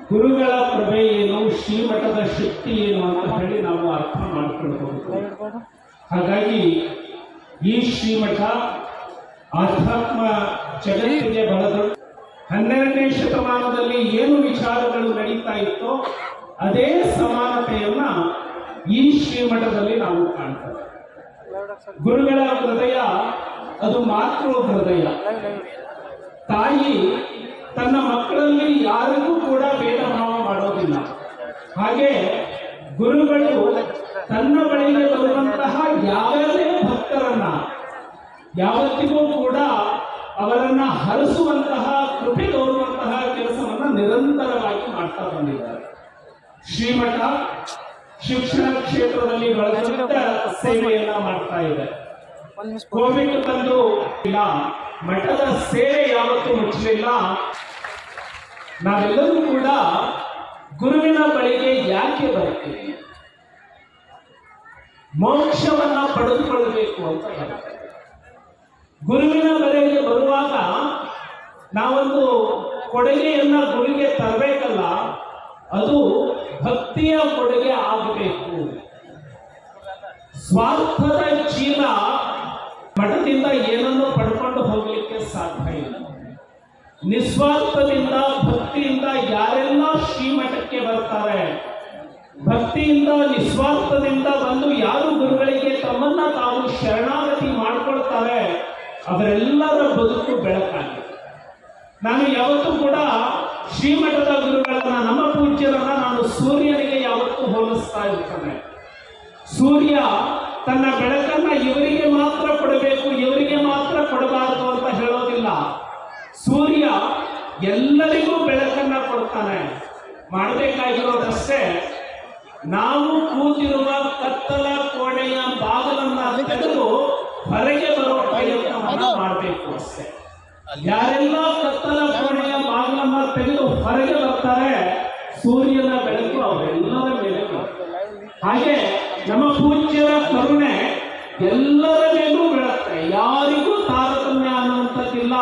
ಗುರುಗಳ ಪ್ರಭೆ ಏನು, ಶ್ರೀಮಠದ ಶಕ್ತಿ ಏನು ಅಂತ ಹೇಳಿ ನಾವು ಅರ್ಥ ಮಾಡಿಕೊಳ್ಬಹುದು. ಹಾಗಾಗಿ ಈ ಶ್ರೀಮಠ ಆಧ್ಯಾತ್ಮ ಜಗತ್ತಿಗೆ ಬಹಳ 12ನೇ ಶತಮಾನದಲ್ಲಿ ಏನು ವಿಚಾರಗಳು ನಡೀತಾ ಇತ್ತೋ ಅದೇ ಸಮಾನತೆಯನ್ನ ಈ ಶ್ರೀಮಠದಲ್ಲಿ ನಾವು ಕಾಣ್ತೇವೆ. ಗುರುಗಳ ಹೃದಯ ಅದು ಮಾತೃ ಹೃದಯ. ತಾಯಿ ತನ್ನ ಮಕ್ಕಳಲ್ಲಿ ಯಾರಿಗೂ ಕೂಡ ಭೇದ ಭಾವ ಮಾಡೋದಿಲ್ಲ. ಹಾಗೆ ಗುರುಗಳು ತನ್ನ ಬಳಿಗೆ ಬರುವಂತಹ ಯಾವುದೇ ಭಕ್ತರನ್ನ ಯಾವತ್ತಿಗೂ ಕೂಡ ಅವರನ್ನ ಹರಿಸುವಂತಹ, ಕೃಪೆ ತೋರುವಂತಹ ಕೆಲಸವನ್ನ ನಿರಂತರವಾಗಿ ಮಾಡ್ತಾ ಬಂದಿದ್ದಾರೆ. ಶ್ರೀಮಠ ಶಿಕ್ಷಣ ಕ್ಷೇತ್ರದಲ್ಲಿ ಬಹಳ ಸೇವೆಯನ್ನ ಮಾಡ್ತಾ ಇದೆ. ಕೋವಿಡ್ ಬಂದು ಇಲ್ಲ, ಮಠದ ಸೇವೆ ಯಾವತ್ತೂ ಮುಚ್ಚಲಿಲ್ಲ. ನಾವೆಲ್ಲರೂ ಕೂಡ ಗುರುವಿನ ಬಳಿಗೆ ಯಾಕೆ ಬರ್ತೀವಿ? ಮೋಕ್ಷವನ್ನ ಪಡೆದುಕೊಳ್ಳಬೇಕು ಅಂತ ಹೇಳ್ತಾರೆ. ಗುರುವಿನ ಬಳಿಗೆ ಬರುವಾಗ ನಾವೊಂದು ಕೊಡುಗೆಯನ್ನ ಗುರುವಿಗೆ ತರಬೇಕಲ್ಲ, ಅದು ಭಕ್ತಿಯ ಕೊಡುಗೆ ಆಗಬೇಕು. ಸ್ವಾರ್ಥದ ಚೀಲ ಮಠದಿಂದ ಏನನ್ನು ಪಡ್ಕೊಂಡು ಹೋಗ್ಲಿಕ್ಕೆ ಸಾಧ್ಯ ಇಲ್ಲ. ನಿಸ್ವಾರ್ಥದಿಂದ ಭಕ್ತಿಯಿಂದ ಯಾರೆಲ್ಲ ಶ್ರೀಮಠಕ್ಕೆ ಬರ್ತಾರೆ, ಭಕ್ತಿಯಿಂದ ನಿಸ್ವಾರ್ಥದಿಂದ ಬಂದು ಯಾರು ಗುರುಗಳಿಗೆ ತಮ್ಮನ್ನ ತಾವು ಶರಣಾಗತಿ ಮಾಡಿಕೊಳ್ತಾರೆ, ಅವರೆಲ್ಲರ ಬದುಕು ಬೆಳಕಾಗಿದೆ. ನಾನು ಯಾವತ್ತೂ ಕೂಡ ಶ್ರೀಮಠದ ಗುರುಗಳನ್ನ, ನಮ್ಮ ಪೂಜ್ಯರನ್ನ ನಾನು ಸೂರ್ಯನಿಗೆ ಯಾವತ್ತೂ ಹೋಲಿಸ್ತಾ ಇರ್ತಾನೆ. ಸೂರ್ಯ ತನ್ನ ಬೆಳಕನ್ನ ಇವರಿಗೆ ಮಾತ್ರ ಕೊಡಬೇಕು, ಇವರಿಗೆ ಮಾತ್ರ ಕೊಡಬಾರದು ಅಂತ ಹೇಳೋದಿಲ್ಲ. ಸೂರ್ಯ ಎಲ್ಲರಿಗೂ ಬೆಳಕನ್ನ ಕೊಡ್ತಾನೆ. ಮಾಡಬೇಕಾಗಿರೋದಷ್ಟೇ, ನಾವು ಕೂತಿರುವ ಕತ್ತಲ ಕೋಣೆಯ ಬಾಗಿಲನ್ನ ತೆಗೆದು ಹೊರಗೆ ಬರೋ ಪ್ರಯತ್ನವನ್ನು ಮಾಡಬೇಕು ಅಷ್ಟೇ. ಯಾರೆಲ್ಲ ಕತ್ತಲ ಕೋಣೆಯ ಬಾಗಿಲನ್ನ ತೆಗೆದು ಹೊರಗೆ ಬರ್ತಾರೆ, ಸೂರ್ಯನ ಬೆಳಕು ಅವರೆಲ್ಲರ ಮೇಲೆ ಬರ್ತದೆ. ಹಾಗೆ ನಮ್ಮ ಪೂಜ್ಯರ ಕರುಣೆ ಎಲ್ಲರ ಮೇಲೂ ಬೀಳುತ್ತೆ. ಯಾರಿಗೂ ತಾರತಮ್ಯ ಅನ್ನುವಂಥದ್ದಿಲ್ಲ,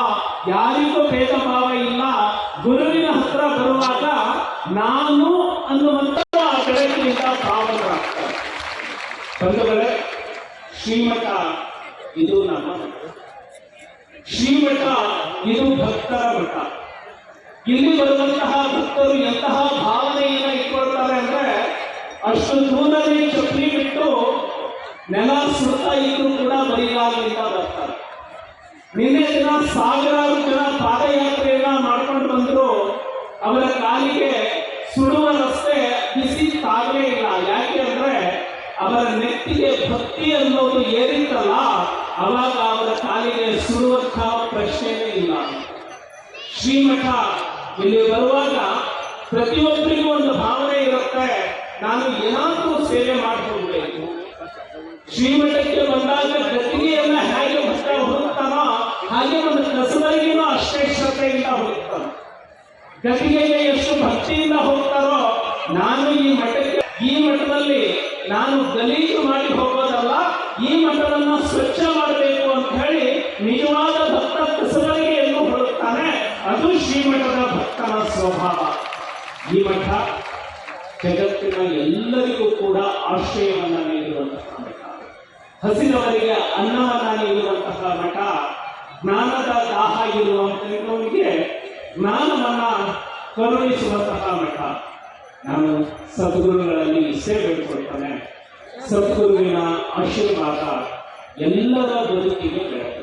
ಯಾರಿಗೂ ಭೇದ ಭಾವ ಇಲ್ಲ. ಗುರುವಿನ ಹತ್ರ ಬರುವಾಗ ನಾನು ಅನ್ನುವಂಥ ಬೆಳಕಿನಿಂದ ಪಾವನರಾಗ್ತಾರೆ. ಬಂಧುಗಳೇ, ಶ್ರೀಮಠ ಇದು ನಮ್ಮ ಮಠ. ಶ್ರೀಮಠ ಇದು ಭಕ್ತರ ಮಠ. ಇಲ್ಲಿ ಬರುವಂತಹ ಭಕ್ತರು ಎಂತಹ ಭಾವನೆಯನ್ನ ಇಟ್ಕೊಳ್ತಾರೆ ಅಂದ್ರೆ, ಅಷ್ಟು ದೂರದಲ್ಲಿ ಚಪ್ಪಲಿ ಬಿಟ್ಟು ನೆಲ ಸುಡ್ತಾ ಇದ್ರು ಕೂಡ ಬರಿಗಾಲಿನಿಂದ ಬರ್ತಾರೆ. ನಿನ್ನೆ ದಿನ ಸಾವಿರಾರು ಜನ ಪಾದಯಾತ್ರೆಯನ್ನ ಮಾಡ್ಕೊಂಡು ಬಂದ್ರು. ಅವರ ಕಾಲಿಗೆ ಸುಡುವ ರಸ್ತೆ ಬಿಸಿ ತಾಗಲೇ ಇಲ್ಲ. ಯಾಕೆ ಅಂದ್ರೆ ಅವರ ನೆತ್ತಿಗೆ ಭಕ್ತಿ ಅನ್ನೋದು ಏರಿತ್ತಲ್ಲ, ಅವಾಗ ಅವರ ಕಾಲಿಗೆ ಸುಡುವಂತಹ ಪ್ರಶ್ನೆಯೇ ಇಲ್ಲ. ಶ್ರೀಮಠ ಇಲ್ಲಿ ಬರುವಾಗ ಪ್ರತಿಯೊಬ್ಬರಿಗೂ ಒಂದು ಭಾವನೆ ಇರುತ್ತೆ, ನಾನು ಏನಾದರೂ ಸೇವೆ ಮಾಡಿಕೊಡ್ಬೇಕು. ಶ್ರೀಮಠಕ್ಕೆ ಬಂದಾಗ ಗತಿಗೆಯನ್ನ ಹೇಗೆ ಭಕ್ತ ಹುಡುಕ್ತಾನೋ ಹಾಗೆ ಒಂದು ಕಸಬರಿಗೆನೂ ಅಷ್ಟೇ ಶ್ರದ್ಧೆಯಿಂದ ಹುಡುಕ್ತಾನೆ. ಗತಿಗೆಗೆ ಎಷ್ಟು ಭಕ್ತಿಯಿಂದ ಹೋಗ್ತಾರೋ, ನಾನು ಈ ಮಠದಲ್ಲಿ ನಾನು ಗಲೀಜು ಮಾಡಿ ಹೋಗೋದಲ್ಲ, ಈ ಮಠವನ್ನು ಸ್ವಚ್ಛ ಮಾಡಬೇಕು ಅಂತ ಹೇಳಿ ನಿಜವಾದ ಭಕ್ತ ಕಸಬರಿಗೆಯನ್ನು ಹುಡುಕ್ತಾನೆ. ಅದು ಶ್ರೀಮಠದ ಭಕ್ತನ ಸ್ವಭಾವ. ಈ ಮಠ ಜಗತ್ತಿನ ಎಲ್ಲರಿಗೂ ಕೂಡ ಆಶ್ರಯವನ್ನ ನೀಡುವಂತಹ ಮಠ, ಹಸಿದವರಿಗೆ ಅನ್ನವನ್ನ ನೀಡುವಂತಹ ಮಠ, ಜ್ಞಾನದ ದಾಹ ಇರುವಂತವರಿಗೆ ಜ್ಞಾನವನ್ನ ಕರುಣಿಸುವಂತಹ ಮಠ. ನಾನು ಸದ್ಗುರುಗಳಲ್ಲಿ ಇಷ್ಟೇ ಬೇಡಿಕೊಳ್ತಾನೆ, ಸದ್ಗುರುವಿನ ಆಶೀರ್ವಾದ ಎಲ್ಲರ ಬದುಕಿಗೆ ಬೆಳಕು.